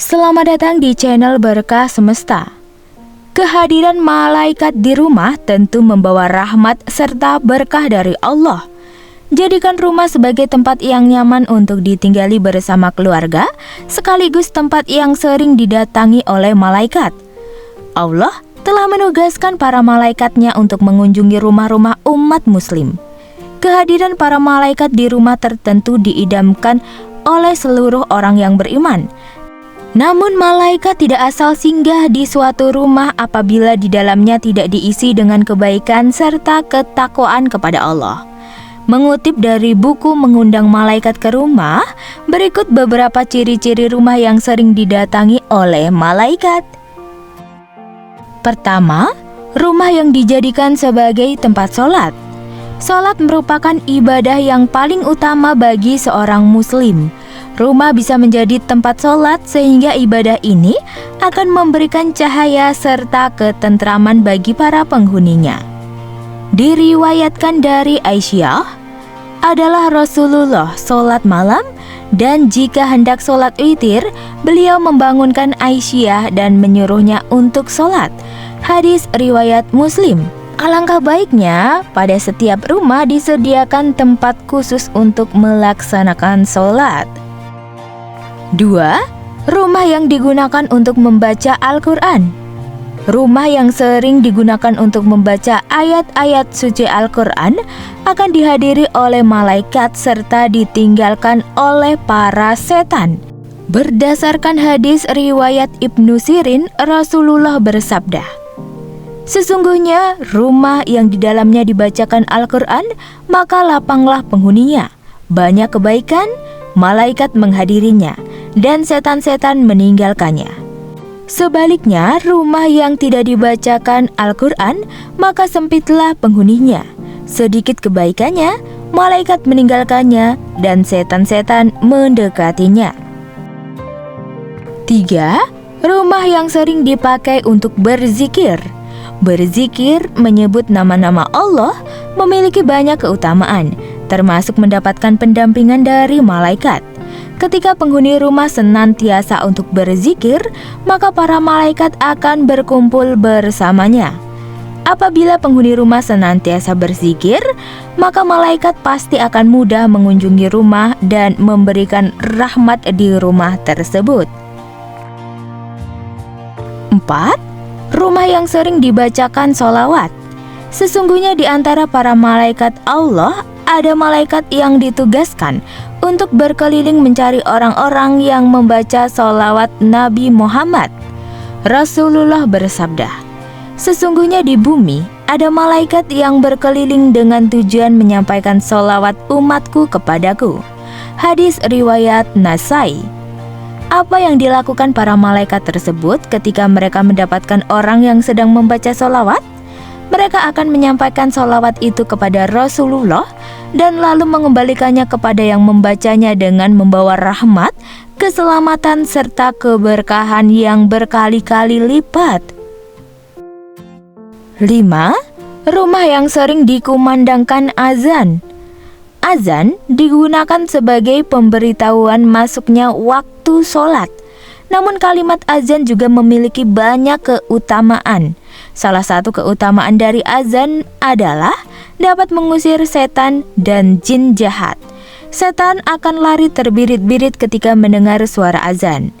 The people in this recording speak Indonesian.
Selamat datang di channel Berkah Semesta. Kehadiran malaikat di rumah tentu membawa rahmat serta berkah dari Allah. Jadikan rumah sebagai tempat yang nyaman untuk ditinggali bersama keluarga, sekaligus tempat yang sering didatangi oleh malaikat. Allah telah menugaskan para malaikatnya untuk mengunjungi rumah-rumah umat muslim. Kehadiran para malaikat di rumah tertentu diidamkan oleh seluruh orang yang beriman. Namun malaikat tidak asal singgah di suatu rumah apabila di dalamnya tidak diisi dengan kebaikan serta ketakwaan kepada Allah. Mengutip dari buku Mengundang Malaikat ke Rumah, berikut beberapa ciri-ciri rumah yang sering didatangi oleh malaikat. Pertama, rumah yang dijadikan sebagai tempat sholat. Sholat merupakan ibadah yang paling utama bagi seorang muslim. Rumah bisa menjadi tempat sholat sehingga ibadah ini akan memberikan cahaya serta ketentraman bagi para penghuninya. Diriwayatkan dari Aisyah, adalah Rasulullah sholat malam dan jika hendak sholat witir, beliau membangunkan Aisyah dan menyuruhnya untuk sholat. Hadis riwayat Muslim. Alangkah baiknya pada setiap rumah disediakan tempat khusus untuk melaksanakan sholat. 2. Rumah yang digunakan untuk membaca Al-Quran. Rumah yang sering digunakan untuk membaca ayat-ayat suci Al-Quran akan dihadiri oleh malaikat serta ditinggalkan oleh para setan. Berdasarkan hadis riwayat Ibnu Sirin, Rasulullah bersabda, "Sesungguhnya rumah yang di dalamnya dibacakan Al-Quran, maka lapanglah penghuninya. Banyak kebaikan, malaikat menghadirinya, dan setan-setan meninggalkannya. Sebaliknya, rumah yang tidak dibacakan Al-Quran, maka sempitlah penghuninya. Sedikit kebaikannya, malaikat meninggalkannya, dan setan-setan mendekatinya." 3. Rumah yang sering dipakai untuk berzikir. Berzikir menyebut nama-nama Allah memiliki banyak keutamaan, termasuk mendapatkan pendampingan dari malaikat. Ketika penghuni rumah senantiasa untuk berzikir, maka para malaikat akan berkumpul bersamanya. Apabila penghuni rumah senantiasa berzikir, maka malaikat pasti akan mudah mengunjungi rumah dan memberikan rahmat di rumah tersebut. 4. Rumah yang sering dibacakan sholawat. Sesungguhnya di antara para malaikat Allah, ada malaikat yang ditugaskan untuk berkeliling mencari orang-orang yang membaca sholawat Nabi Muhammad. Rasulullah bersabda, "Sesungguhnya di bumi ada malaikat yang berkeliling dengan tujuan menyampaikan sholawat umatku kepadaku." Hadis riwayat Nasai. Apa yang dilakukan para malaikat tersebut ketika mereka mendapatkan orang yang sedang membaca sholawat? Mereka akan menyampaikan sholawat itu kepada Rasulullah dan lalu mengembalikannya kepada yang membacanya dengan membawa rahmat, keselamatan, serta keberkahan yang berkali-kali lipat. 5. Rumah yang sering dikumandangkan azan. Azan digunakan sebagai pemberitahuan masuknya waktu sholat. Namun kalimat azan juga memiliki banyak keutamaan. Salah satu keutamaan dari azan adalah dapat mengusir setan dan jin jahat. Setan akan lari terbirit-birit ketika mendengar suara azan.